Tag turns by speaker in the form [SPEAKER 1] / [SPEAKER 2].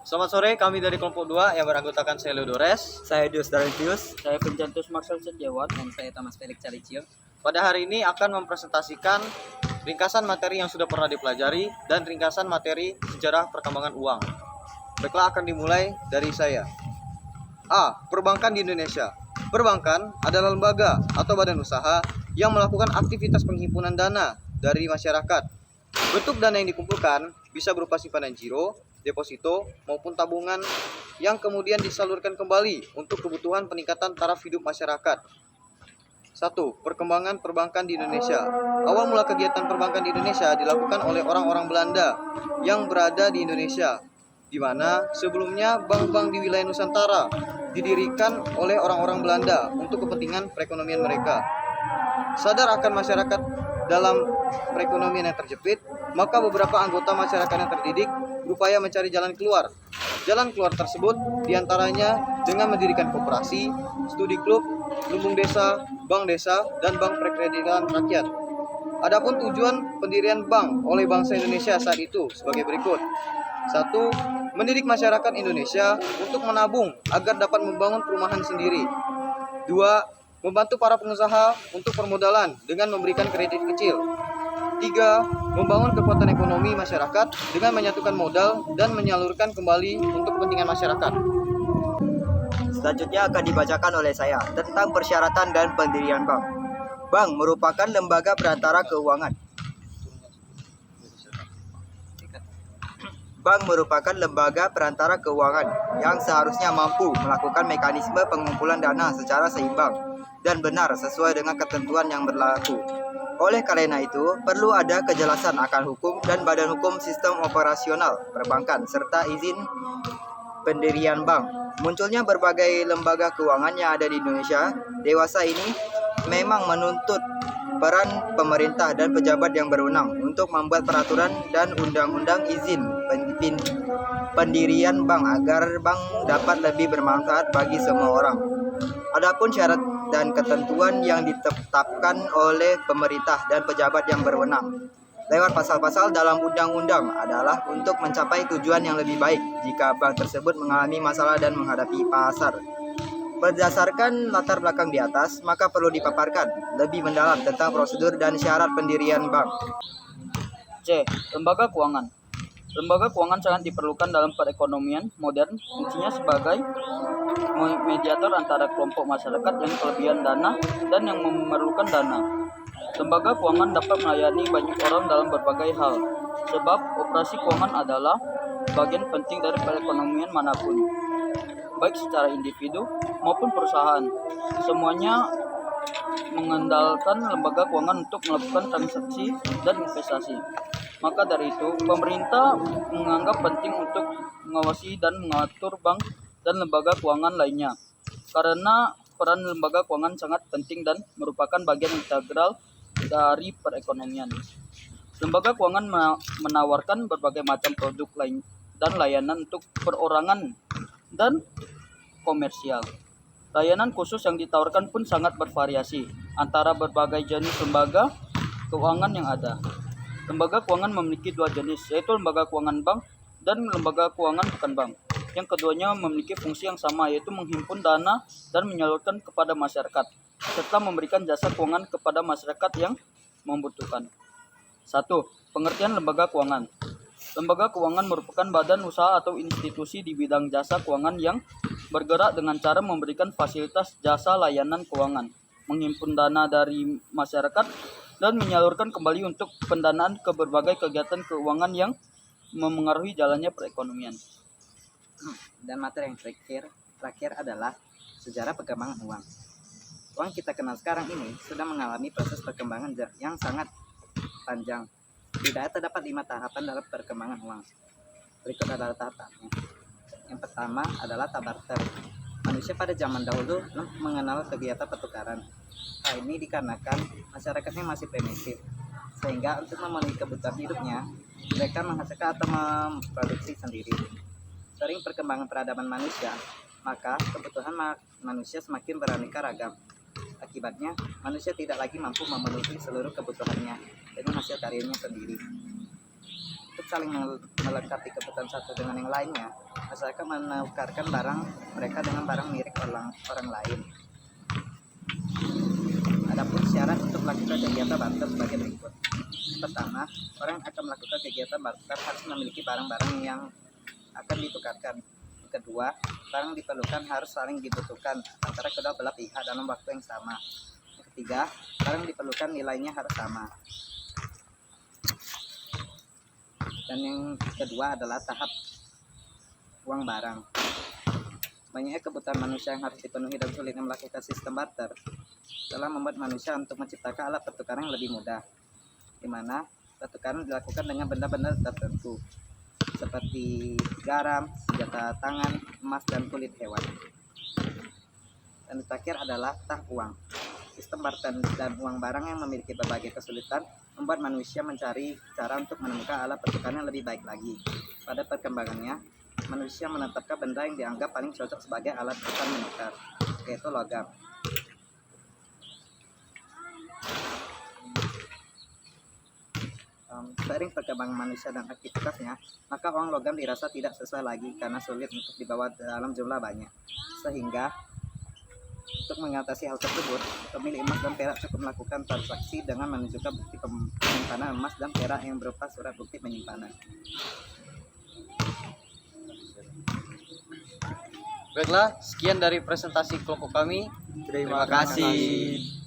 [SPEAKER 1] Selamat sore, kami dari kelompok 2 yang beranggotakan saya Leodores.
[SPEAKER 2] Saya Dios Darantius.
[SPEAKER 3] Saya Pencantus Marcel Setiawan. Dan saya Thomas Felix Calicio.
[SPEAKER 1] Pada hari ini akan mempresentasikan ringkasan materi yang sudah pernah dipelajari dan ringkasan materi sejarah perkembangan uang. Baiklah, akan dimulai dari saya. A. Perbankan di Indonesia. Perbankan adalah lembaga atau badan usaha yang melakukan aktivitas penghimpunan dana dari masyarakat. Bentuk dana yang dikumpulkan bisa berupa simpanan giro, deposito, maupun tabungan yang kemudian disalurkan kembali untuk kebutuhan peningkatan taraf hidup masyarakat. 1. Perkembangan perbankan di Indonesia. Awal mula kegiatan perbankan di Indonesia dilakukan oleh orang-orang Belanda yang berada di Indonesia, di mana sebelumnya bank-bank di wilayah Nusantara didirikan oleh orang-orang Belanda untuk kepentingan perekonomian mereka. Sadar akan masyarakat dalam perekonomian yang terjepit, maka beberapa anggota masyarakat yang terdidik berupaya mencari jalan keluar. Jalan keluar tersebut diantaranya dengan mendirikan koperasi, studi klub, lumbung desa, bank desa, dan bank perkreditan rakyat. Adapun tujuan pendirian bank oleh bangsa Indonesia saat itu sebagai berikut. 1. Mendidik masyarakat Indonesia untuk menabung agar dapat membangun perumahan sendiri. 2. Membantu para pengusaha untuk permodalan dengan memberikan kredit kecil. 3. Membangun kekuatan ekonomi masyarakat dengan menyatukan modal dan menyalurkan kembali untuk kepentingan masyarakat.
[SPEAKER 2] Selanjutnya akan dibacakan oleh saya tentang persyaratan dan pendirian bank. Bank merupakan lembaga perantara keuangan. Bank merupakan lembaga perantara keuangan yang seharusnya mampu melakukan mekanisme pengumpulan dana secara seimbang dan benar sesuai dengan ketentuan yang berlaku. Oleh karena itu, perlu ada kejelasan akan hukum dan badan hukum sistem operasional perbankan serta izin pendirian bank. Munculnya berbagai lembaga keuangan yang ada di Indonesia dewasa ini memang menuntut peran pemerintah dan pejabat yang berwenang untuk membuat peraturan dan undang-undang izin pendirian bank agar bank dapat lebih bermanfaat bagi semua orang. Adapun syarat dan ketentuan yang ditetapkan oleh pemerintah dan pejabat yang berwenang lewat pasal-pasal dalam undang-undang adalah untuk mencapai tujuan yang lebih baik jika bank tersebut mengalami masalah dan menghadapi pasar. Berdasarkan latar belakang di atas, maka perlu dipaparkan lebih mendalam tentang prosedur dan syarat pendirian bank.
[SPEAKER 3] C. Lembaga keuangan. Lembaga keuangan sangat diperlukan dalam perekonomian modern, fungsinya sebagai mediator antara kelompok masyarakat yang kelebihan dana dan yang memerlukan dana. Lembaga keuangan dapat melayani banyak orang dalam berbagai hal, sebab operasi keuangan adalah bagian penting dari perekonomian manapun, baik secara individu maupun perusahaan. Semuanya mengandalkan lembaga keuangan untuk melakukan transaksi dan investasi. Maka dari itu, pemerintah menganggap penting untuk mengawasi dan mengatur bank dan lembaga keuangan lainnya, karena peran lembaga keuangan sangat penting dan merupakan bagian integral dari perekonomian. Lembaga keuangan menawarkan berbagai macam produk lain dan layanan untuk perorangan dan komersial. Layanan khusus yang ditawarkan pun sangat bervariasi antara berbagai jenis lembaga keuangan yang ada. Lembaga keuangan memiliki dua jenis, yaitu lembaga keuangan bank dan lembaga keuangan bukan bank. Yang keduanya memiliki fungsi yang sama, yaitu menghimpun dana dan menyalurkan kepada masyarakat, serta memberikan jasa keuangan kepada masyarakat yang membutuhkan. 1. Pengertian lembaga keuangan. Lembaga keuangan merupakan badan usaha atau institusi di bidang jasa keuangan yang bergerak dengan cara memberikan fasilitas jasa layanan keuangan, menghimpun dana dari masyarakat, dan menyalurkan kembali untuk pendanaan ke berbagai kegiatan keuangan yang memengaruhi jalannya perekonomian.
[SPEAKER 4] Dan materi yang terakhir adalah sejarah perkembangan uang. Uang kita kenal sekarang ini sudah mengalami proses perkembangan yang sangat panjang. Tidak terdapat 5 tahapan dalam perkembangan uang. Berikut adalah tahapannya. Yang pertama adalah tabarter. Manusia pada zaman dahulu mengenal kegiatan pertukaran. Hal ini dikarenakan masyarakatnya masih primitif, sehingga untuk memenuhi kebutuhan hidupnya, mereka menghasilkan atau memproduksi sendiri. Sering perkembangan peradaban manusia, maka kebutuhan manusia semakin beraneka ragam. Akibatnya, manusia tidak lagi mampu memenuhi seluruh kebutuhannya dengan hasil karyanya sendiri. Untuk saling melengkapi kebutuhan satu dengan yang lainnya, masyarakat menukarkan barang mereka dengan barang milik orang lain. Adapun syarat untuk melakukan kegiatan barter sebagai berikut. Pertama, orang yang akan melakukan kegiatan barter harus memiliki barang-barang yang akan ditukarkan. Kedua, barang diperlukan harus saling dibutuhkan antara kedua belah pihak dalam waktu yang sama. Ketiga, barang diperlukan nilainya harus sama. Dan yang kedua adalah tahap uang barang. Banyaknya kebutuhan manusia yang harus dipenuhi dan sulitnya melakukan sistem barter telah membuat manusia untuk menciptakan alat pertukaran yang lebih mudah, di mana pertukaran dilakukan dengan benda-benda tertentu seperti garam, senjata tangan, emas, dan kulit hewan. Dan terakhir adalah tahap uang. Sistem barter dan uang barang yang memiliki berbagai kesulitan membuat manusia mencari cara untuk menemukan alat pertukaran yang lebih baik lagi. Pada perkembangannya, manusia menetapkan benda yang dianggap paling cocok sebagai alat tukar menukar, yaitu logam. Seiring perkembangan manusia dan aktivitasnya, maka uang logam dirasa tidak sesuai lagi karena sulit untuk dibawa dalam jumlah banyak. Sehingga untuk mengatasi hal tersebut, pemilik emas dan perak cukup melakukan transaksi dengan menunjukkan bukti penyimpanan emas dan perak yang berupa surat bukti penyimpanan.
[SPEAKER 1] Baiklah, sekian dari presentasi kelompok kami.
[SPEAKER 2] Terima kasih.